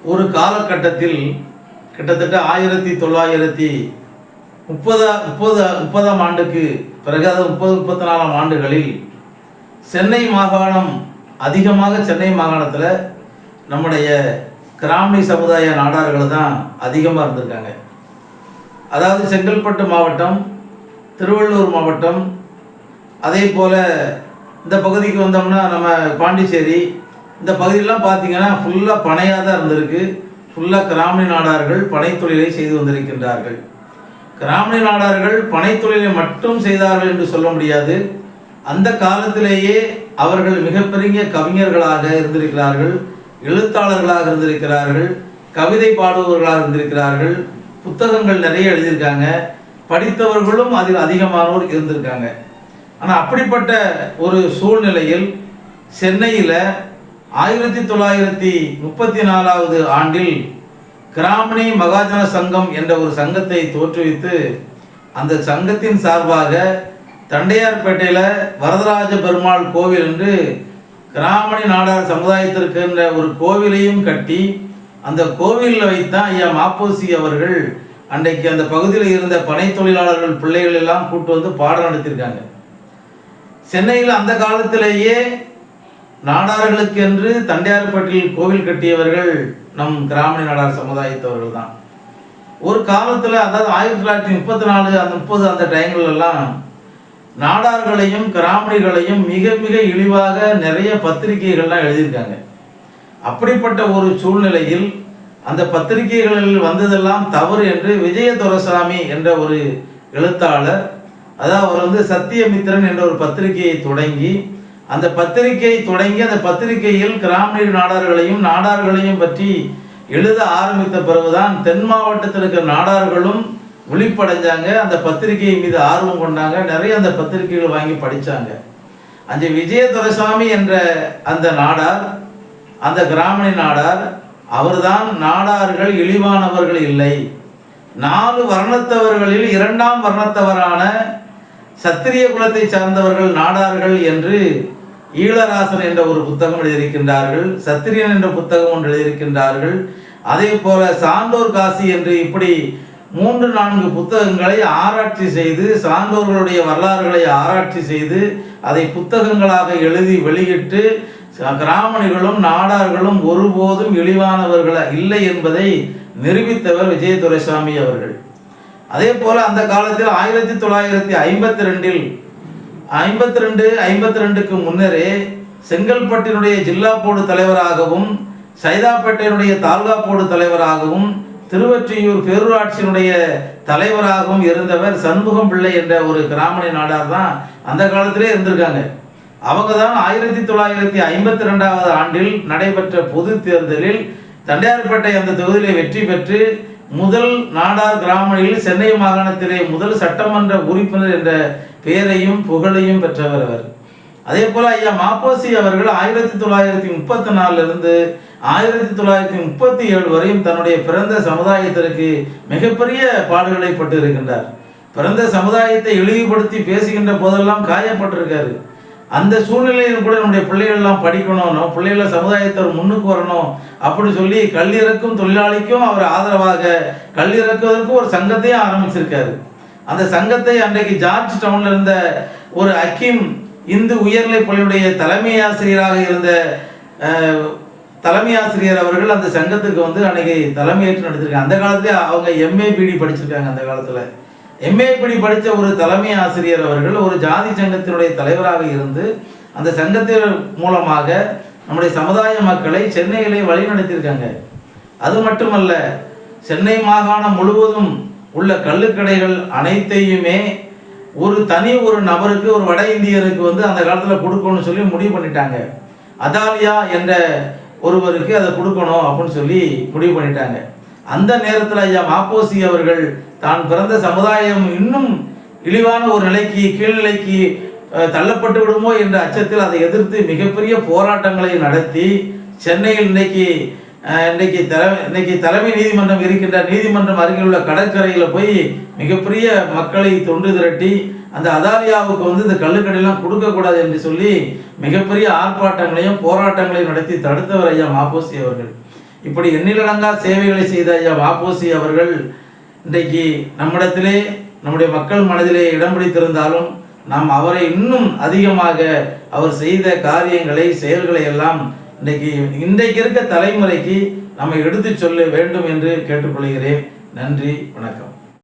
ஒரு காலகட்டத்தில் கிட்டத்தட்ட 1930 ஆண்டுக்கு பிறகு, அதாவது 34 ஆண்டுகளில் சென்னை மாகாணம், அதிகமாக சென்னை மாகாணத்தில் நம்முடைய கிராமணி சமுதாய நாடார்கள் தான் அதிகமாக இருந்திருக்காங்க. அதாவது செங்கல்பட்டு மாவட்டம், திருவள்ளூர் மாவட்டம், அதே போல் இந்த பகுதிக்கு வந்தோம்னா நம்ம பாண்டிச்சேரி, இந்த பகுதியெல்லாம் பார்த்திங்கன்னா ஃபுல்லாக பனையாக தான் இருந்திருக்கு. ஃபுல்லாக கிராமணி நாடார்கள் பனை தொழிலை செய்து வந்திருக்கின்றார்கள். கிராமணி நாடார்கள் பனை தொழிலை மட்டும் செய்தார்கள் என்று சொல்ல முடியாது. அந்த காலத்திலேயே அவர்கள் மிகப்பெரிய கவிஞர்களாக இருந்திருக்கிறார்கள், எழுத்தாளர்களாக இருந்திருக்கிறார்கள், கவிதை பாடுபவர்களாக இருந்திருக்கிறார்கள், புத்தகங்கள் நிறைய எழுதியிருக்காங்க, படித்தவர்களும் அதில் அதிகமானோர் இருந்திருக்காங்க. ஆனால் அப்படிப்பட்ட ஒரு சூழ்நிலையில் சென்னையில் 1934 ஆண்டில் கிராமணி மகாஜன சங்கம் என்ற ஒரு சங்கத்தை தோற்றுவித்து, அந்த சங்கத்தின் சார்பாக தண்டையார்பேட்டையில் வரதராஜ பெருமாள் கோவில் என்று கிராமணி நாடார் சமுதாயத்திற்கு என்ற ஒரு கோவிலையும் கட்டி, அந்த கோவிலில் வைத்தான் ஐயா மாப்போசி அவர்கள் அன்றைக்கு அந்த பகுதியில் இருந்த பனை தொழிலாளர்கள் பிள்ளைகள் எல்லாம் கூட்டு வந்து பாடம் நடத்தியிருக்காங்க. சென்னையில் அந்த காலத்திலேயே நாடார்களுக்கு என்று தண்டையார்பேட்டையில் கோவில் கட்டியவர்கள் நம் கிராமணி நாடார் சமுதாயத்தவர்கள் தான். ஒரு காலத்தில், அதாவது 1934 அந்த 30 அந்த டைம்களெல்லாம் நாடார்களையும் கிராமணிகளையும் மிக மிக இழிவாக நிறைய பத்திரிகைகள்லாம் எழுதியிருக்காங்க. அப்படிப்பட்ட ஒரு சூழ்நிலையில் அந்த பத்திரிகைகளில் வந்ததெல்லாம் தவறு என்று விஜய துரைசாமி என்ற ஒரு எழுத்தாளர், அதாவது அவர் வந்து சத்தியமித்திரன் என்ற ஒரு பத்திரிகையை தொடங்கி, அந்த பத்திரிகையில் கிராமணி நாடார்களையும் நாடார்களையும் பற்றி எழுத ஆரம்பித்த பிறகுதான் தென் மாவட்டத்தில் இருக்கிற நாடார்களும் விழிப்படைஞ்சாங்க. அந்த பத்திரிகை மீது ஆர்வம் கொண்டாங்க, நிறைய அந்த பத்திரிகைகள் வாங்கி படித்தாங்க. அந்த விஜய துரைசாமி என்ற அந்த நாடார், அந்த கிராமணி நாடார், அவர்தான் நாடார்கள் இழிவானவர்கள் இல்லை, 4 வர்ணத்தவர்களில் 2ஆம் வர்ணத்தவரான சத்திரிய குலத்தை சார்ந்தவர்கள் நாடார்கள் என்று ஈழராசன் என்ற ஒரு புத்தகம் எழுதியிருக்கின்றார்கள், சத்திரியன் என்ற புத்தகம் ஒன்று எழுதியிருக்கின்றார்கள். அதே போல சான்றோர் காசி என்று இப்படி 3-4 புத்தகங்களை ஆராய்ச்சி செய்து, சான்றோர்களுடைய வரலாறுகளை ஆராய்ச்சி செய்து அதை புத்தகங்களாக எழுதி வெளியிட்டு, கிராமணிகளும் நாடார்களும் ஒருபோதும் இழிவானவர்கள் இல்லை என்பதை நிரூபித்தவர் விஜய துரைசாமி அவர்கள். அதே போல அந்த காலத்தில் 1952க்கு முன்னரே செங்கல்பட்டினுடைய ஜில்லா போர்டு தலைவராகவும், சைதாப்பேட்டையினுடைய தாலுகா போர்டு தலைவராகவும், திருவொற்றியூர் பேரூராட்சியினுடைய தலைவராகவும் இருந்தவர் சண்முகம் பிள்ளை என்ற ஒரு கிராமணி நாடார் தான் அந்த காலத்திலே இருந்திருக்காங்க. அவங்க தான் 1952 ஆண்டில் நடைபெற்ற பொது தேர்தலில் தண்டையார்பேட்டை அந்த தொகுதியிலே வெற்றி பெற்று முதல் நாடார் கிராமணியில் சென்னை மாகாணத்திலே முதல் சட்டமன்ற உறுப்பினர் என்ற பெயரையும் புகழையும் பெற்றவர் அவர். அதே போல ஐயா மாப்போசி அவர்கள் 1934 1937 வரையும் தன்னுடைய பிறந்த சமுதாயத்திற்கு மிகப்பெரிய பாடுகளை பட்டு இருக்கின்றார். பிறந்த சமுதாயத்தை இழிவுபடுத்தி பேசுகின்ற போதெல்லாம் காயப்பட்டிருக்காரு. அந்த சூழ்நிலையில் கூட நம்முடைய பிள்ளைகள்லாம் படிக்கணும், நம்ம பிள்ளைகள சமுதாயத்தவர் முன்னுக்கு வரணும் அப்படின்னு சொல்லி கல்லிறக்கும் தொழிலாளிக்கும் அவர் ஆதரவாக கல்லிறக்குவதற்கு ஒரு சங்கத்தையும் ஆரம்பிச்சிருக்காரு. அந்த சங்கத்தை அன்றைக்கு ஜார்ஜ் டவுன்ல இருந்த ஒரு அக்கீம் இந்து உயர்நிலை பள்ளியுடைய தலைமை ஆசிரியர் அவர்கள் அந்த சங்கத்துக்கு வந்து அன்னைக்கு தலைமையேற்று நடத்திருக்காங்க. அந்த காலத்திலே அவங்க எம்ஏ பிடி படிச்சிருக்காங்க. அந்த காலத்தில் எம்ஏ பிடி படித்த ஒரு தலைமை ஆசிரியர் அவர்கள் ஒரு ஜாதி சங்கத்தினுடைய தலைவராக இருந்து அந்த சங்கத்தின் மூலமாக நம்முடைய சமுதாய மக்களை சென்னையிலே வழிநடத்தியிருக்காங்க. அது மட்டுமல்ல, சென்னை மாகாணம் முழுவதும் உள்ள கள்ளுக்கடைகள் அனைத்தையுமே ஒரு நபருக்கு, ஒரு வட இந்தியருக்கு வந்து அந்த காலத்தில் கொடுக்கணும்னு சொல்லி முடிவு பண்ணிட்டாங்க. அதாலியா என்ற ஒருவருக்கு அதை கொடுக்கணும் அப்படின்னு சொல்லி முடிவு பண்ணிட்டாங்க. அந்த நேரத்தில் ஐயா மாப்போசி அவர்கள் தான் பிறந்த சமுதாயம் இன்னும் இழிவான ஒரு நிலைக்கு, கீழ்நிலைக்கு தள்ளப்பட்டு விடுமோ என்ற அச்சத்தில் அதை எதிர்த்து மிகப்பெரிய போராட்டங்களை நடத்தி சென்னையில் இன்னைக்கு தலைமை நீதிமன்றம் இருக்கின்ற நீதிமன்றம் அருகில் உள்ள கடற்கரையில் போய் மிகப்பெரிய மக்களை தொண்டு திரட்டி அந்த அதாலியாவுக்கு வந்து இந்த கள்ளுக்கடையெல்லாம் கொடுக்கக்கூடாது என்று சொல்லி மிகப்பெரிய ஆர்ப்பாட்டங்களையும் போராட்டங்களையும் நடத்தி தடுத்தவர் ஐயா மாப்போசி அவர்கள். இப்படி எண்ணிலடங்கா சேவைகளை செய்த ஐயா வ.பொ.சி. அவர்கள் இன்றைக்கு நம்மிடத்திலே நம்முடைய மக்கள் மனதிலே இடம் பிடித்திருந்தாலும் நாம் அவரை இன்னும் அதிகமாக அவர் செய்த காரியங்களை செயல்களை எல்லாம் இன்றைக்கு இருக்க தலைமுறைக்கு நம்ம எடுத்து சொல்ல வேண்டும் என்று கேட்டுக்கொள்கிறேன். நன்றி, வணக்கம்.